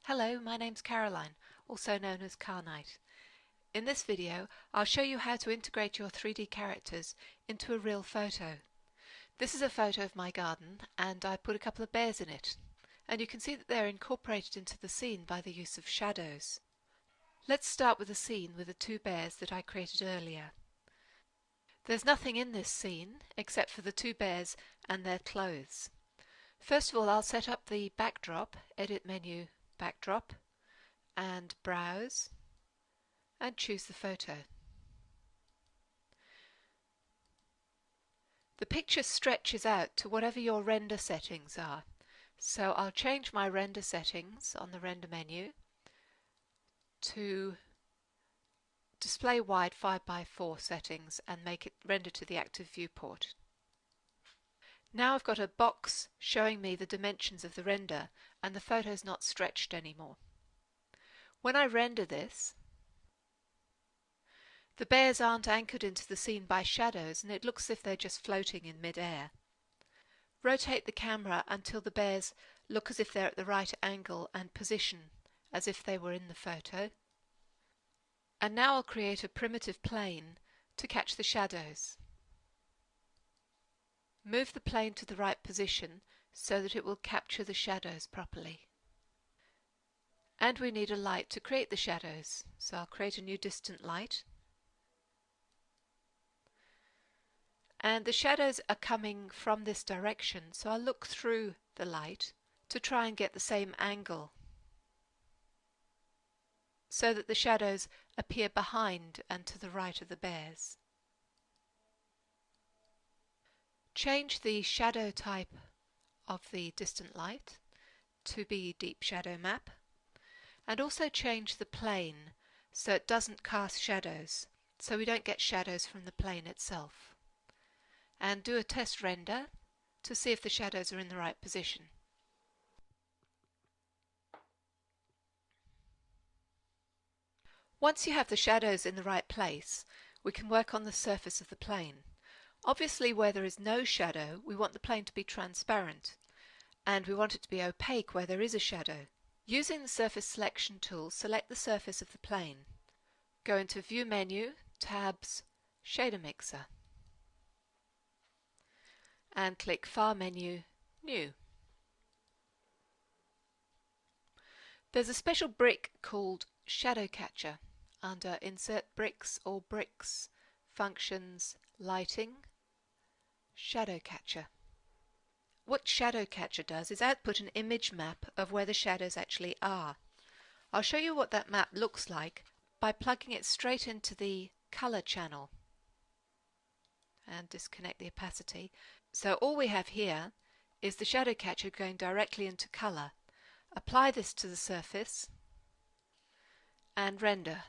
Hello, my name's Caroline, also known as Carnite. In this video, I'll show you how to integrate your 3D characters into a real photo. This is a photo of my garden, and I put a couple of bears in it. And you can see that they're incorporated into the scene by the use of shadows. Let's start with a scene with the two bears that I created earlier. There's nothing in this scene except for the two bears and their clothes. First of all, I'll set up the backdrop, Edit menu, Backdrop, and Browse, and choose the photo. The picture stretches out to whatever your render settings are. So I'll change my render settings on the render menu to display wide 5x4 settings and make it render to the active viewport. Now I've got a box showing me the dimensions of the render and the photo's not stretched anymore. When I render this, the bears aren't anchored into the scene by shadows and it looks as if they're just floating in mid-air. Rotate the camera until the bears look as if they're at the right angle and position as if they were in the photo. And now I'll create a primitive plane to catch the shadows. Move the plane to the right position so that it will capture the shadows properly. And we need a light to create the shadows, so I'll create a new distant light. And the shadows are coming from this direction, so I'll look through the light to try and get the same angle so that the shadows appear behind and to the right of the bears. Change the shadow type of the distant light to be deep shadow map, and also change the plane so it doesn't cast shadows, so we don't get shadows from the plane itself. And do a test render to see if the shadows are in the right position. Once you have the shadows in the right place, we can work on the surface of the plane. Obviously, where there is no shadow, we want the plane to be transparent, and we want it to be opaque where there is a shadow. Using the Surface Selection tool, select the surface of the plane. Go into View menu, Tabs, Shader Mixer, and click File menu, New. There's a special brick called Shadow Catcher under Insert Bricks or Bricks, Functions, Lighting, Shadow Catcher. What Shadow Catcher does is output an image map of where the shadows actually are. I'll show you what that map looks like by plugging it straight into the color channel and disconnect the opacity. So all we have here is the Shadow Catcher going directly into color. Apply this to the surface and render.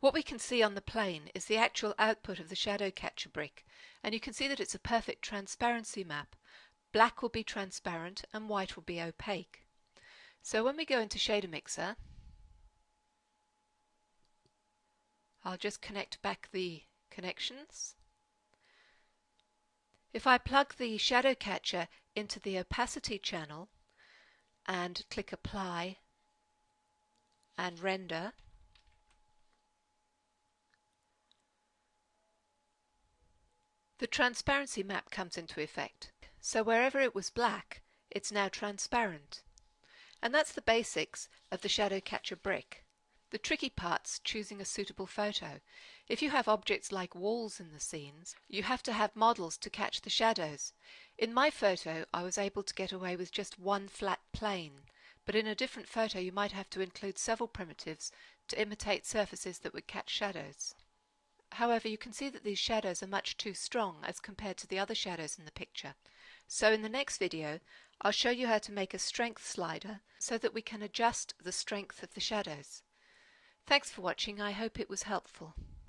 What we can see on the plane is the actual output of the Shadow Catcher brick, and you can see that it's a perfect transparency map. Black will be transparent and white will be opaque. So when we go into Shader Mixer, I'll just connect back the connections. If I plug the Shadow Catcher into the opacity channel and click Apply and Render, the transparency map comes into effect. So wherever it was black, it's now transparent. And that's the basics of the Shadow Catcher brick. The tricky part's choosing a suitable photo. If you have objects like walls in the scenes, you have to have models to catch the shadows. In my photo, I was able to get away with just one flat plane, but in a different photo you might have to include several primitives to imitate surfaces that would catch shadows. However, you can see that these shadows are much too strong as compared to the other shadows in the picture. So in the next video, I'll show you how to make a strength slider so that we can adjust the strength of the shadows. Thanks for watching. I hope it was helpful.